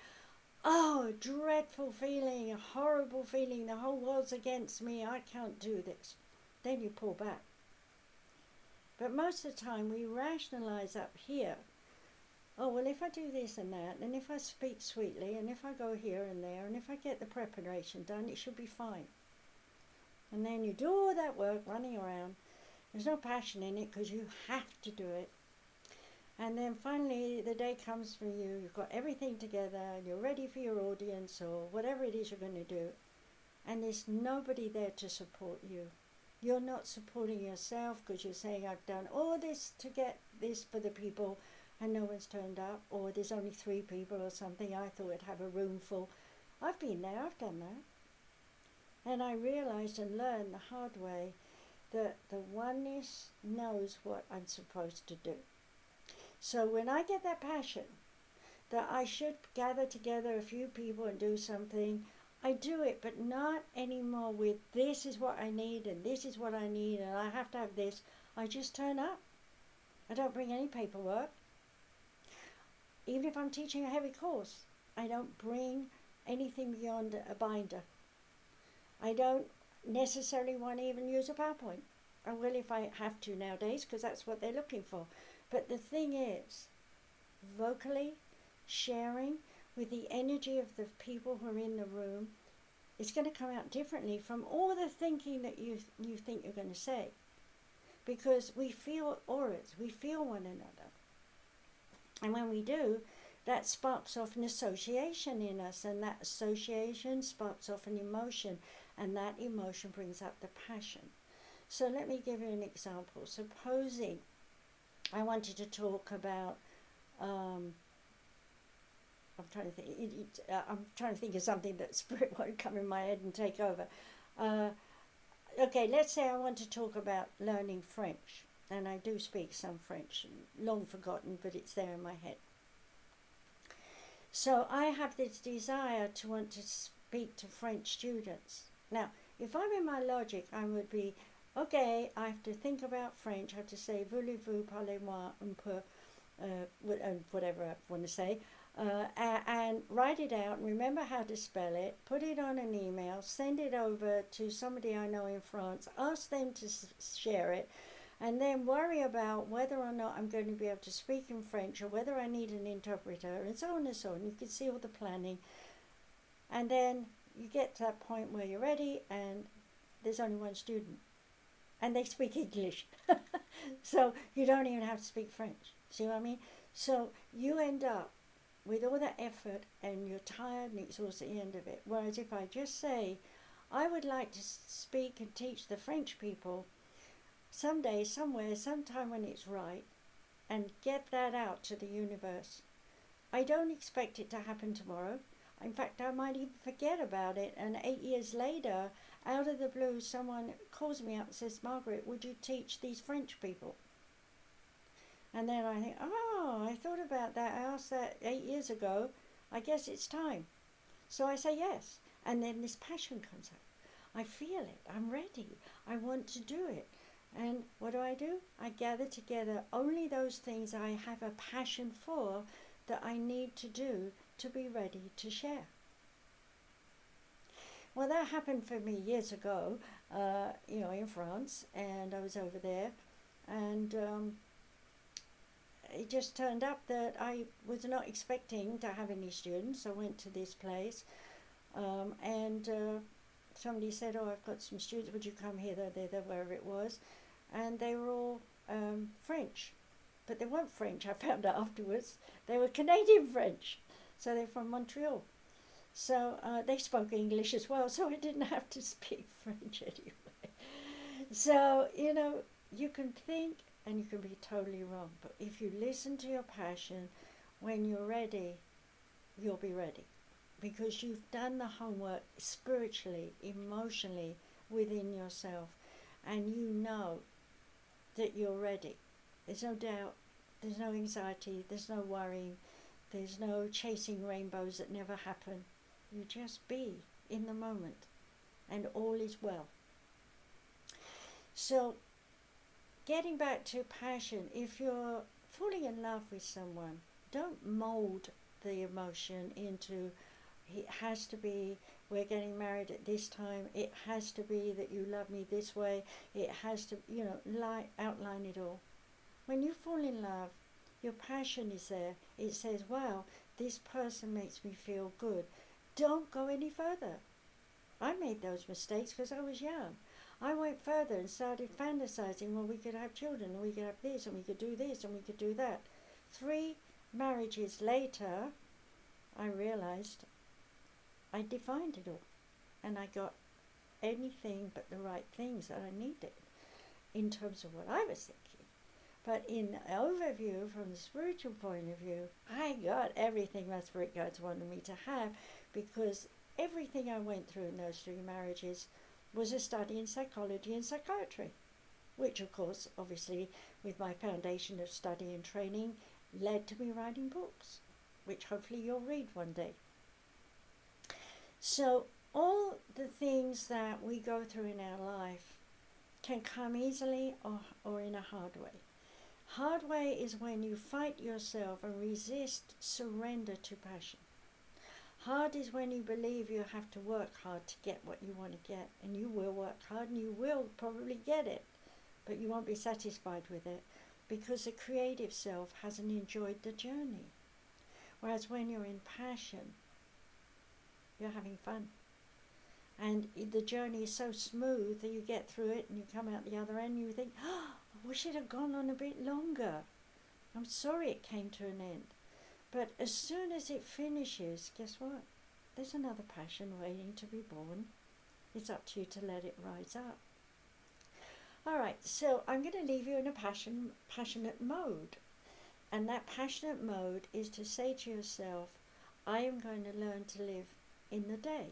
S1: a dreadful feeling, a horrible feeling, the whole world's against me, I can't do this. Then you pull back. But most of the time we rationalize up here. Oh, well, if I do this and that, and if I speak sweetly, and if I go here and there, and if I get the preparation done, it should be fine. And then you do all that work running around. There's no passion in it because you have to do it. And then finally the day comes for you, you've got everything together, and you're ready for your audience or whatever it is you're going to do. And there's nobody there to support you. You're not supporting yourself because you're saying, I've done all this to get this for the people and no one's turned up, or there's only 3 people or something. I thought I'd have a room full. I've been there, I've done that. And I realized and learned the hard way that the oneness knows what I'm supposed to do. So when I get that passion that I should gather together a few people and do something, I do it, but not anymore with this is what I need and this is what I need and I have to have this. I just turn up. I don't bring any paperwork. Even if I'm teaching a heavy course, I don't bring anything beyond a binder. I don't necessarily want to even use a PowerPoint. I will if I have to nowadays because that's what they're looking for. But the thing is, vocally sharing with the energy of the people who are in the room, it's going to come out differently from all the thinking that you think you're going to say. Because we feel auras, we feel one another. And when we do, that sparks off an association in us, and that association sparks off an emotion, and that emotion brings up the passion. So let me give you an example. Supposing I wanted to talk about, I'm trying to think of something that spirit won't come in my head and take over. Okay, let's say I want to talk about learning French, and I do speak some French, long forgotten, but it's there in my head. So I have this desire to want to speak to French students. Now, if I'm in my logic, I would be, okay, I have to think about French, I have to say, voulez-vous parler-moi un peu, whatever I want to say, and write it out, remember how to spell it, put it on an email, send it over to somebody I know in France, ask them to share it, and then worry about whether or not I'm going to be able to speak in French or whether I need an interpreter, and so on and so on. You can see all the planning. And then you get to that point where you're ready and there's only one student. And they speak English. So you don't even have to speak French. See what I mean? So you end up with all that effort and you're tired and exhausted at the end of it. Whereas if I just say, I would like to speak and teach the French people someday, somewhere, sometime when it's right, and get that out to the universe. I don't expect it to happen tomorrow. In fact, I might even forget about it, and 8 years later, out of the blue, someone calls me up and says, Margaret, would you teach these French people? And then I think, oh, I thought about that. I asked that 8 years ago. I guess it's time. So I say yes. And then this passion comes up. I feel it. I'm ready. I want to do it. And what do? I gather together only those things I have a passion for that I need to do to be ready to share. Well, that happened for me years ago, in France, and I was over there, and it just turned up that I was not expecting to have any students. I went to this place, and somebody said, oh, I've got some students, would you come here, there, wherever it was, and they were all French, but they weren't French, I found out afterwards. They were Canadian French, so they're from Montreal. So they spoke English as well, so I didn't have to speak French anyway. So, you can think and you can be totally wrong, but if you listen to your passion, when you're ready, you'll be ready. Because you've done the homework spiritually, emotionally, within yourself, and you know that you're ready. There's no doubt, there's no anxiety, there's no worrying, there's no chasing rainbows that never happen. You just be in the moment, and all is well. So, getting back to passion, if you're falling in love with someone, don't mold the emotion into, it has to be, we're getting married at this time, it has to be that you love me this way, it has to, outline it all. When you fall in love, your passion is there. It says, wow, this person makes me feel good. Don't go any further. I made those mistakes because I was young. I went further and started fantasizing, well, we could have children, and we could have this, and we could do this, and we could do that. 3 marriages later, I realized I defined it all. And I got anything but the right things that I needed in terms of what I was thinking. But in overview, from the spiritual point of view, I got everything my spirit guides wanted me to have, because everything I went through in those 3 marriages was a study in psychology and psychiatry, which of course, obviously, with my foundation of study and training, led to me writing books, which hopefully you'll read one day. So all the things that we go through in our life can come easily or in a hard way. Hard way is when you fight yourself and resist surrender to passion. Hard is when you believe you have to work hard to get what you want to get, and you will work hard and you will probably get it, but you won't be satisfied with it because the creative self hasn't enjoyed the journey. Whereas when you're in passion, you're having fun. And the journey is so smooth that you get through it and you come out the other end and you think, oh, I wish it had gone on a bit longer. I'm sorry it came to an end. But as soon as it finishes, guess what? There's another passion waiting to be born. It's up to you to let it rise up. All right, so I'm going to leave you in a passionate mode. And that passionate mode is to say to yourself, I am going to learn to live in the day.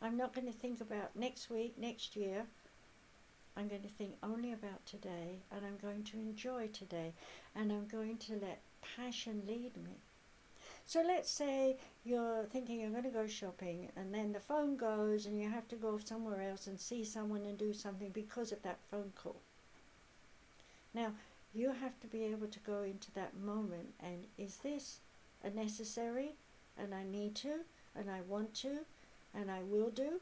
S1: I'm not going to think about next week, next year. I'm going to think only about today, and I'm going to enjoy today, and I'm going to let passion lead me. So let's say you're thinking you're going to go shopping, and then the phone goes and you have to go somewhere else and see someone and do something because of that phone call. Now, you have to be able to go into that moment and, is this a necessary, and I need to, and I want to, and I will do?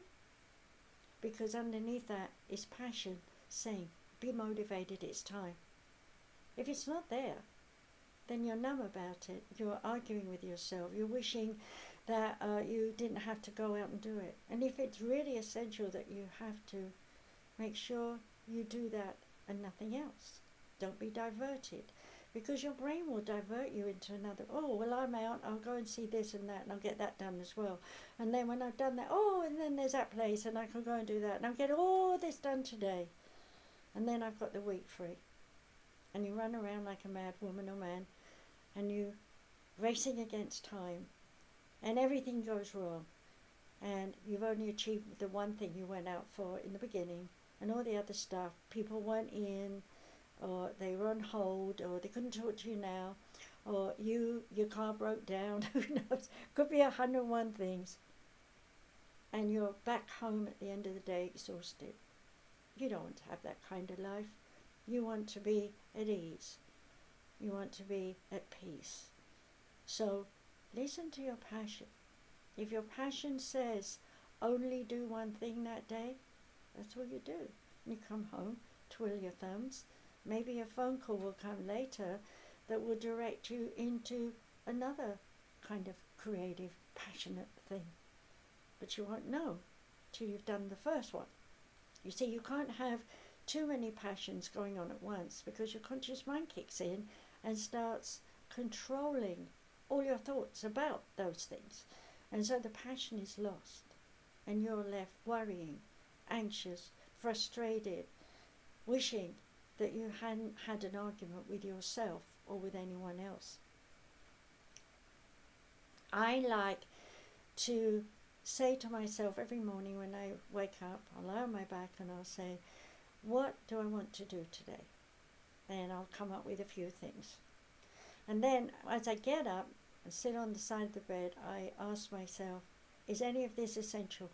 S1: Because underneath that is passion saying, be motivated, it's time. If it's not there, then you're numb about it. You're arguing with yourself. You're wishing that you didn't have to go out and do it. And if it's really essential that you have to, make sure you do that and nothing else. Don't be diverted. Because your brain will divert you into another, oh, well, I'm out, I'll go and see this and that, and I'll get that done as well. And then when I've done that, oh, and then there's that place, and I can go and do that, and I'll get all this done today. And then I've got the week free. And you run around like a mad woman or man, and you racing against time, and everything goes wrong. and you've only achieved the one thing you went out for in the beginning, and all the other stuff, people weren't in, or they were on hold, or they couldn't talk to you now, or your car broke down, who knows, could be 101 things, and you're back home at the end of the day exhausted. You don't want to have that kind of life. You want to be at ease. You want to be at peace. So listen to your passion. If your passion says only do one thing that day, that's what you do. You come home, twiddle your thumbs. Maybe a phone call will come later that will direct you into another kind of creative, passionate thing. But you won't know till you've done the first one. You see, you can't have too many passions going on at once, because your conscious mind kicks in and starts controlling all your thoughts about those things. And so the passion is lost, and you're left worrying, anxious, frustrated, wishing that you hadn't had an argument with yourself or with anyone else. I like to say to myself every morning when I wake up, I'll lie on my back and I'll say, what do I want to do today? And I'll come up with a few things. And then as I get up and sit on the side of the bed, I ask myself, is any of this essential?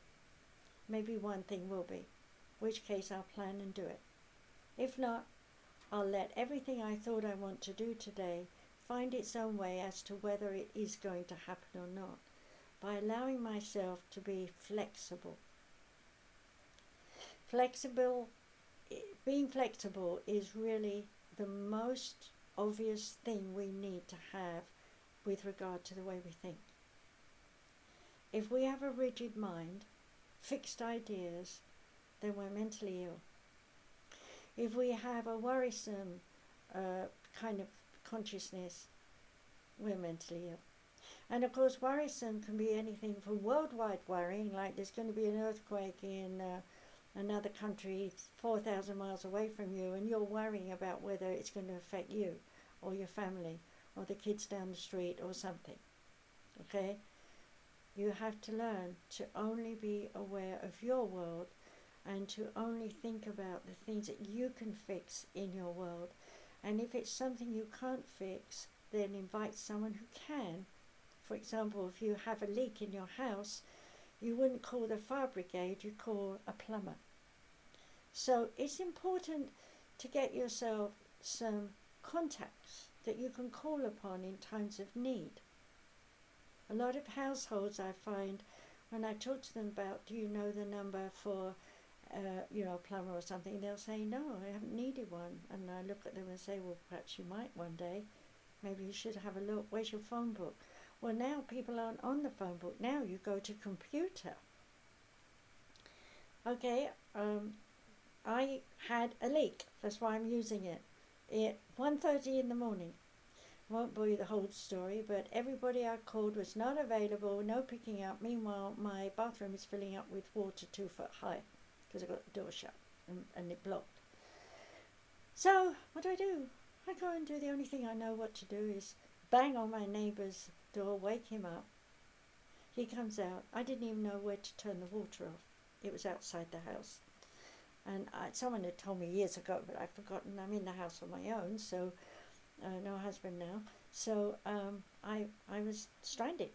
S1: Maybe one thing will be, in which case I'll plan and do it. If not, I'll let everything I thought I want to do today find its own way as to whether it is going to happen or not, by allowing myself to be flexible. Being flexible is really the most obvious thing we need to have with regard to the way we think. If we have a rigid mind, fixed ideas, then we're mentally ill. If we have a worrisome kind of consciousness, we're mentally ill. And of course, worrisome can be anything from worldwide worrying, like there's going to be an earthquake in another country 4,000 miles away from you, and you're worrying about whether it's going to affect you or your family or the kids down the street or something. Okay? You have to learn to only be aware of your world and to only think about the things that you can fix in your world. And if it's something you can't fix, then invite someone who can. For example, if you have a leak in your house, you wouldn't call the fire brigade, you'd call a plumber. So it's important to get yourself some contacts that you can call upon in times of need. A lot of households, I find, when I talk to them about, do you know the number for a plumber or something, they'll say, no, I haven't needed one. And I look at them and say, well, perhaps you might one day. Maybe you should have a look. Where's your phone book? Well, now people aren't on the phone book. Now you go to computer. Okay, I had a leak. That's why I'm using it. At 1:30 in the morning. Won't bore you the whole story, but everybody I called was not available, no picking up. Meanwhile, my bathroom is filling up with water 2 foot high because I got the door shut and it blocked. So, what do? I go and do the only thing I know what to do is bang on my neighbour's door, wake him up. He comes out. I didn't even know where to turn the water off. It was outside the house. And someone had told me years ago, but I've forgotten. I'm in the house on my own, so no husband now. So I was stranded.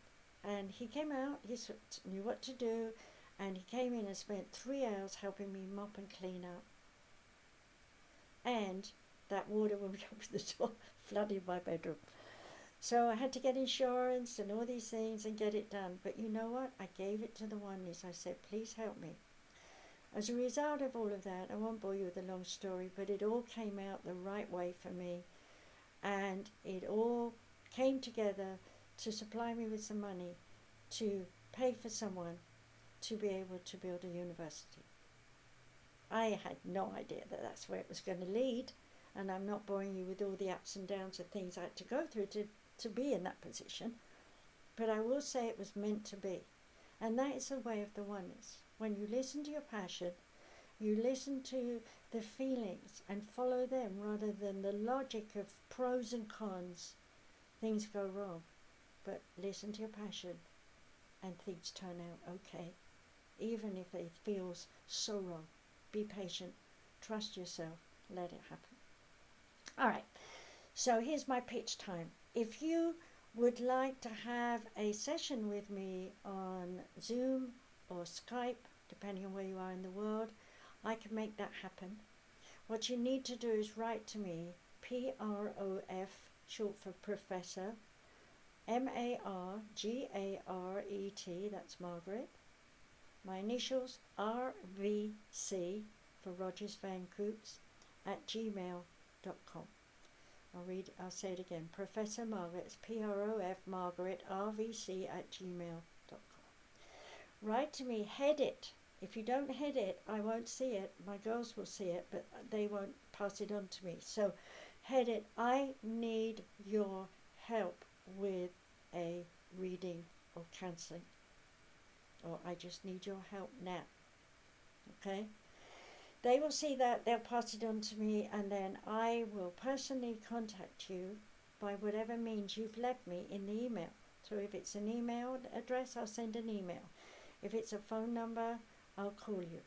S1: And he came out, he knew what to do, and he came in and spent 3 hours helping me mop and clean up. And that water, when we opened the door, flooded my bedroom. So I had to get insurance and all these things and get it done. But you know what? I gave it to the Oneness. I said, please help me. As a result of all of that, I won't bore you with a long story, but it all came out the right way for me. And it all came together to supply me with some money to pay for someone to be able to build a university. I had no idea that that's where it was going to lead, and I'm not boring you with all the ups and downs of things I had to go through to be in that position, but I will say it was meant to be. And that is the way of the Oneness. When you listen to your passion, you listen to the feelings and follow them rather than the logic of pros and cons. Things go wrong, but listen to your passion and things turn out okay, even if it feels so wrong. Be patient, trust yourself, let it happen. All right, so here's my pitch time. If you would like to have a session with me on Zoom or Skype, depending on where you are in the world, I can make that happen. What you need to do is write to me, PROF, short for Professor, MARGARET, that's Margaret, my initials RVC for Rogers Van Coots, at gmail.com. I'll say it again, Professor Margaret, it's PROF Margaret RVC at gmail.com. Write to me, head it. If you don't head it, I won't see it. My girls will see it, but they won't pass it on to me. So head it. I need your help with a reading or counseling. Or I just need your help now. Okay? They will see that, they'll pass it on to me, and then I will personally contact you by whatever means you've left me in the email. So if it's an email address, I'll send an email. If it's a phone number, I'll call you.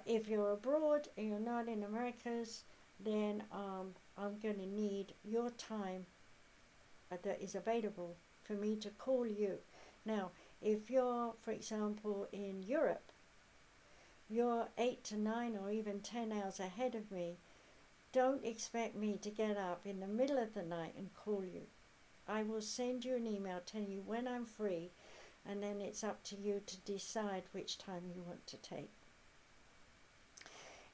S1: If you're abroad and you're not in Americas, then I'm going to need your time that is available for me to call you. Now, if you're, for example, in Europe, you're 8 to 9 or even 10 hours ahead of me, don't expect me to get up in the middle of the night and call you. I will send you an email telling you when I'm free, and then it's up to you to decide which time you want to take.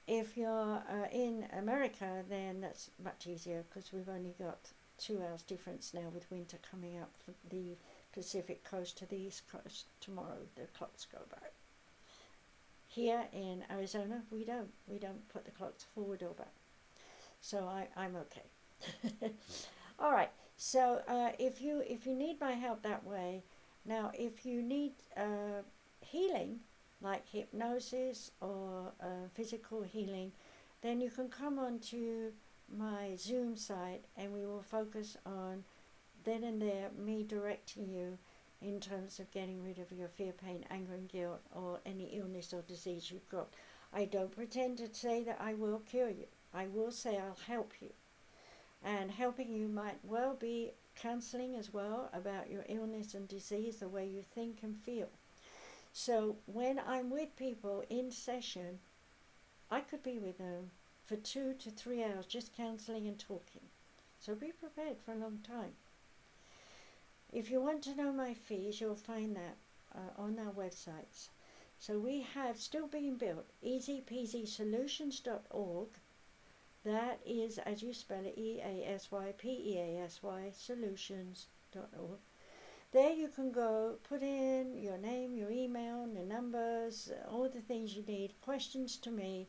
S1: If you're in America, then that's much easier because we've only got 2 hours difference now with winter coming up from the Pacific coast to the East Coast. Tomorrow the clocks go back. Here in Arizona, we don't put the clocks forward or back. So I'm okay. All right. So if you need my help that way, now if you need healing, like hypnosis or physical healing, then you can come on to my Zoom site, and we will focus on then and there me directing you in terms of getting rid of your fear, pain, anger and guilt, or any illness or disease you've got. I don't pretend to say that I will cure you. I will say I'll help you. And helping you might well be counseling as well about your illness and disease, the way you think and feel. So when I'm with people in session, I could be with them for 2 to 3 hours just counseling and talking. So be prepared for a long time. If you want to know my fees, you'll find that on our websites. So we have still being built, easypeasysolutions.org. That is, as you spell it, EASYPEASY, solutions.org. There you can go, put in your name, your email, the numbers, all the things you need, questions to me,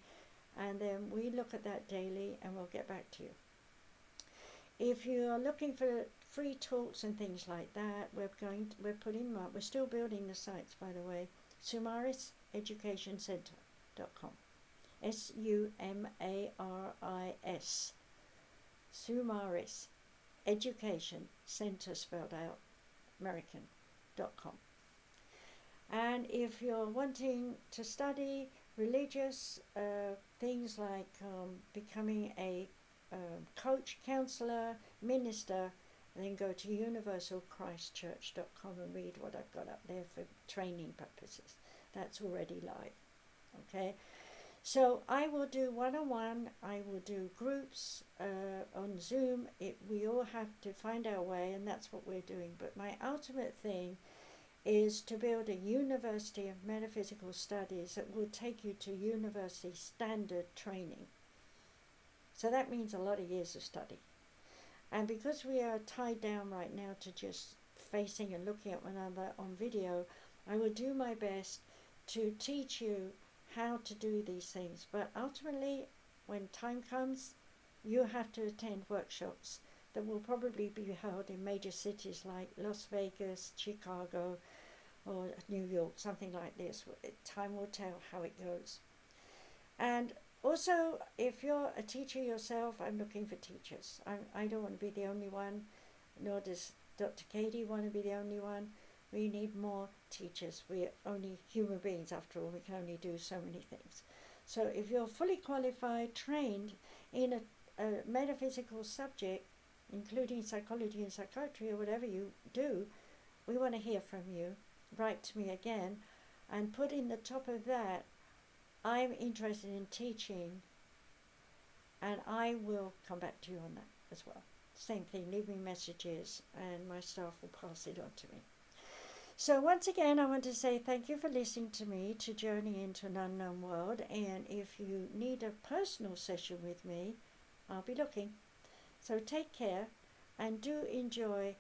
S1: and then we look at that daily and we'll get back to you. If you're looking for free talks and things like that, we're putting them up. We're still building the sites, by the way. SumariSEducationCenter.com. SUMARIS. Sumaris Education Center, spelled out American.com. And if you're wanting to study religious things like becoming a coach, counselor, minister, then go to universalchristchurch.com and read what I've got up there for training purposes. That's already live. Okay, so I will do one-on-one, I will do groups on Zoom. We all have to find our way, and that's what we're doing. But my ultimate thing is to build a University of Metaphysical Studies that will take you to university standard training. So that means a lot of years of study. And because we are tied down right now to just facing and looking at one another on video, I will do my best to teach you how to do these things. But ultimately, when time comes, you have to attend workshops that will probably be held in major cities like Las Vegas, Chicago, or New York, something like this. Time will tell how it goes. And also, if you're a teacher yourself, I'm looking for teachers. I don't want to be the only one, nor does Dr. Katie want to be the only one. We need more teachers. We're only human beings after all. We can only do so many things. So if you're fully qualified, trained in a metaphysical subject, including psychology and psychiatry or whatever you do, we want to hear from you. Write to me again and put in the top of that, I'm interested in teaching, and I will come back to you on that as well. Same thing, leave me messages and my staff will pass it on to me. So once again, I want to say thank you for listening to me to Journey into an Unknown World, and if you need a personal session with me, I'll be looking. So take care and do enjoy